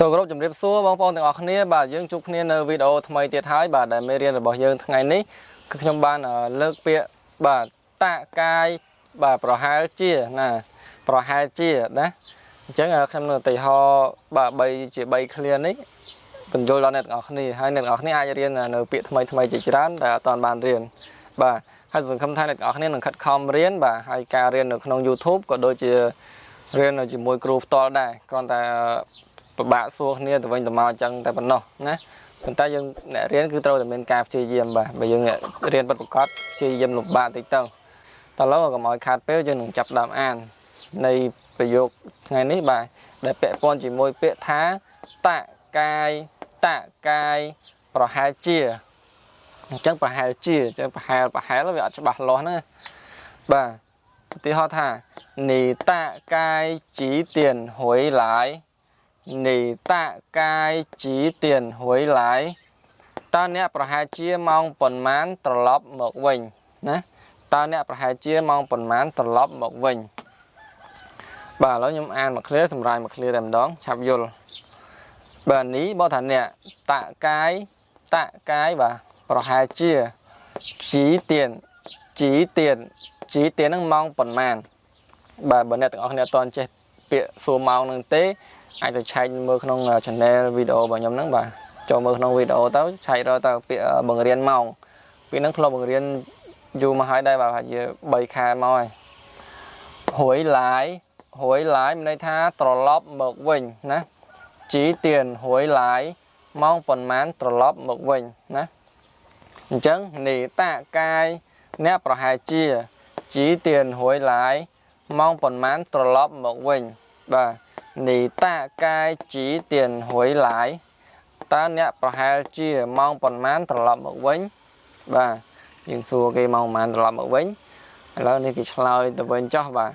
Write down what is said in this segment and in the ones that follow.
សូមគោរពជំរាបសួរបងប្អូនទាំងអស់គ្នាបាទយើងជួបគ្នានៅវីដេអូថ្មីទៀតហើយបាទដែលមេរៀនរបស់យើងថ្ងៃនេះគឺខ្ញុំបានលើកពាក្យបាទតាកាយបាទប្រហែលជាណាប្រហែលជាណាអញ្ចឹងខ្ញុំនៅឧទាហរណ៍បាទ3ជា3 clear នេះបញ្យល់ដល់អ្នកទាំងអស់គ្នាហើយអ្នកទាំងអស់គ្នាអាចរៀននៅពាក្យថ្មីជាច្រើនដែលអត់ទាន់បានរៀនបាទហើយសង្ឃឹមថាអ្នកទាំងអស់គ្នានឹងខិតខំរៀនបាទហើយការរៀននៅក្នុង YouTube ក៏ដូចជារៀននៅជាមួយគ្រូផ្ទាល់ដែរគ្រាន់តែពិបាកសួរគ្នាទៅវិញទៅមកអញ្ចឹងតែប៉ុណ្ណោះណាប៉ុន្តែយើងអ្នករៀនគឺត្រូវតែមានការព្យាយាមបាទបើយើងរៀនពិតប្រាកដព្យាយាមលំបាកតិចទៅតើឡូវកុំឲ្យខាតពេលយើងនឹងចាប់ដើមអាននៃប្រយោគថ្ងៃនេះបាទដែលពាក់ព័ន្ធជាមួយពាក្យថាតកាយប្រហែលជាអញ្ចឹងប្រហែលជាអញ្ចឹងប្រហែលវាអត់ច្បាស់លាស់ណាបាទឧទាហរណ៍ថា你大概几点回来你大概几点回来តើអ្នកប្រហែលជាម៉ោងប៉ុន្មានត្រឡប់មកវិញណាតើអ្នកប្រហែលជាម៉ោងប៉ុន្មានត្រឡប់មកវិញបាទឥឡូវខ្ញុំអានមួយ clear សម្រាប់មួយ clear តែម្ដងឆាប់យល់បាទនេះបើថាអ្នកតកាយបាទប្រហែលជាជីទៀនហ្នឹងម៉ោងប៉ុន្មានបាទបើអ្នកទាំងអស់គ្នាអត់ទាន់ចេះពាក្យសួរម៉ោងហ្នឹងទេអាចទៅឆែកមើលក្នុង channel វីដេអូរបស់ខ្ញុំហ្នឹងបាទចូលមើលក្នុងវីដេអូទៅឆែករកទៅពាក្យបង្រៀនម៉ោងពីហ្នឹងធ្លាប់បង្រៀនយូរមកហើយដែរបាទជា3ខែមកហើយរួយឡាយមានន័យថាត្រឡប់មកវិញណាជីទៀនរួយឡាយម៉ោងប៉ុន្មានត្រឡប់មកវិញណាអញ្ចឹងនេះតាកាយអ្នកប្រហែលជាជីទៀនរួយឡាយម៉ោងប៉ុន្មានត្រឡប់មកវិញបាទនេះតាកាយជីទៀនរួយឡាយតើអ្នកប្រហែលជាម៉ោងប៉ុន្មានត្រឡប់មកវិញបាទយើងសួរគេម៉ោងប៉ុន្មានត្រឡប់មកវិញឥឡូវនេះគេឆ្លើយទៅវិញចុះបាទ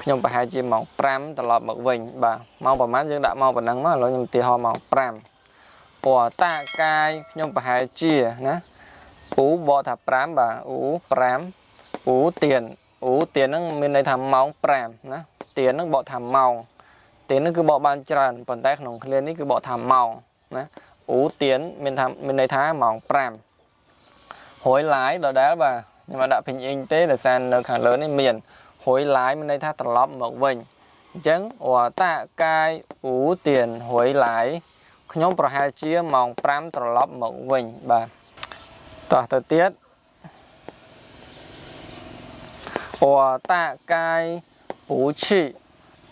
ខ្ញុំប្រហែលជាម៉ោង5ត្រឡប់មកវិញបាទម៉ោងប៉ុន្មានយើងដាក់ម៉ោងប៉ុណ្ណឹងមកឥឡូវខ្ញុំឧទាហរណ៍ម៉ោង5ព្រោះតាកាយខ្ញុំប្រហែលជាណាអ៊ូបកថា5បាទអ៊ូ5អ៊ូទៀនហ្នឹងមានន័យថាម៉ោង5ណាទៀនហ្នឹងបកថាម៉ោងទៀនហ្នឹងគឺបកបានច្រើនប៉ុន្តែក្នុងឃ្លានេះគឺបកថាម៉ោងណាអ៊ូទៀនមានន័យថាម៉ោង5រួយឡាយដដែលបាទខ្ញុំមកដាក់ពេញអ៊ីងទេដោយសារនៅខាងលើនេះមានរួយឡាយមានន័យថាត្រឡប់មកវិញអញ្ចឹងអ៊តាកាយអ៊ូទៀនរួយឡាយខ្ញុំប្រហែលជាម៉ោង5ត្រឡប់មកវិញបាទតោះទៅទៀត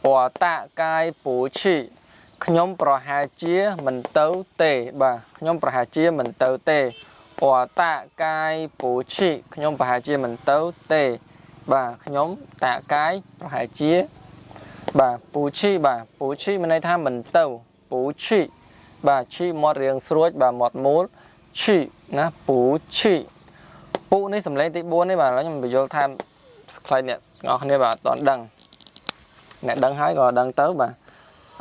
我大概不去ខ្ញុំប្រហែលជាមិនទៅទេបាទខ្ញុំប្រហែលជាមិនទៅទេ我大概不去ខ្ញុំប្រហែលជាមិនទៅទេបាទខ្ញុំតាកាយប្រហែលជាបាទពូឈីមានន័យថាមិនទៅពូឈីបាទឈីមាត់រៀងស្រួចបាទមាត់មូលឈីណាពូឈីពូនេះសំឡេងទី4នេះបាទឥឡូវខ្ញុំបញ្យល់ថាខ្លាចអ្នកទាំងអស់គ្នាបាទអត់ទាន់ដឹងអ្នកដឹងហើយក៏ដឹងទៅបាទ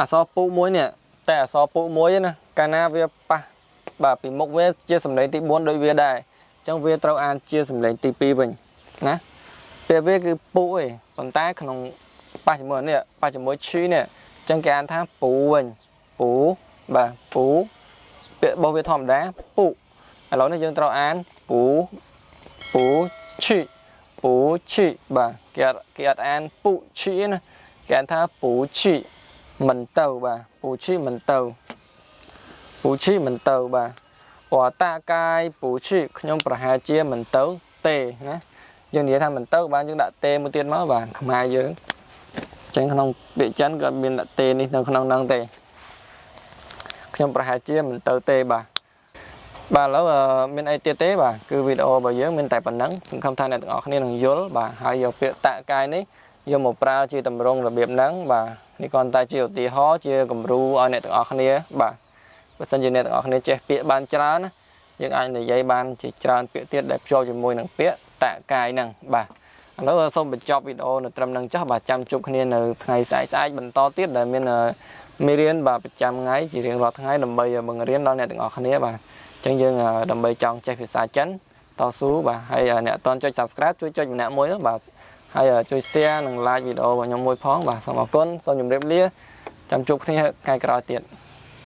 អក្សរពូមួយនេះតែអក្សរពូមួយណាកាលណាវាប៉ះបាទពីមុខវាជាសំឡេងទី4ដូចវាដែរអញ្ចឹងវាត្រូវអានជាសំឡេងទី2វិញណាពេលវាគឺពូឯងប៉ុន្តែក្នុងប៉ះជាមួយនេះប៉ះជាមួយឈីនេះអញ្ចឹងគេអានថាពូវិញពូបាទពូពាក្យរបស់វាធម្មតាពូឥឡូវនេះយើងត្រូវអានពូឈីបាទគេអត់អានពូឈីណាគេអានថាពូឈីមិនទៅបាទពូឈីមិនទៅបាទអតាកាយពូឈីខ្ញុំប្រហែលជាមិនទៅទេណាយើងនិយាយថាមិនទៅបានយើងដាក់ទេមួយទៀតមកបាទខ្មែរយើងអញ្ចឹងក្នុងពាក្យចិនក៏មានដាក់ទេនេះនៅក្នុងហ្នឹងទេខ្ញុំប្រហែលជាមិនទៅទេបាទឥឡូវមានអីទៀតទេបាទគឺវីដេអូរបស់យើងមានតែប៉ុណ្ណឹងសង្ឃឹមថាអ្នកទាំងអស់គ្នានឹងយល់បាទហើយយកពាក្យតកាយនេះយកមកប្រើជាតម្រងរបៀបហ្នឹងបាទនេះគ្រាន់តែជាឧទាហរណ៍ជាគំរូឲ្យអ្នកទាំងអស់គ្នាបាទបើសិនជាអ្នកទាំងអស់គ្នាចេះពាក្យបានច្រើនណាយើងអាចនិយាយបានជាច្រើនពាក្យទៀតដែលភ្ជាប់ជាមួយនឹងពាក្យតកាយហ្នឹងបាទឥឡូវសូមបញ្ចប់វីដេអូនៅត្រឹមហ្នឹងចុះបាទចាំជួបគ្នានៅថ្ងៃស្អែកបន្តទៀតដែលមានមេរៀនបាទប្រចាំថ្ងៃជារៀងរាល់ថ្ងៃដើម្បីបង្រៀនដល់អ្នកទាំងអស់គ្នាបាទអញ្ចឹងយើងដើម្បីចង់ចេះភាសាចិនតស៊ូបាទហើយអ្នកអត់ទាន់ចុច Subscribe ជួយចុចម្នាក់មួយបាទហើយជួយ Share និង Like វីដេអូរបស់ខ្ញុំមួយផងបាទសូមអរគុណសូមជម្រាបលាចាំជួបគ្នាថ្ងៃក្រោយទៀត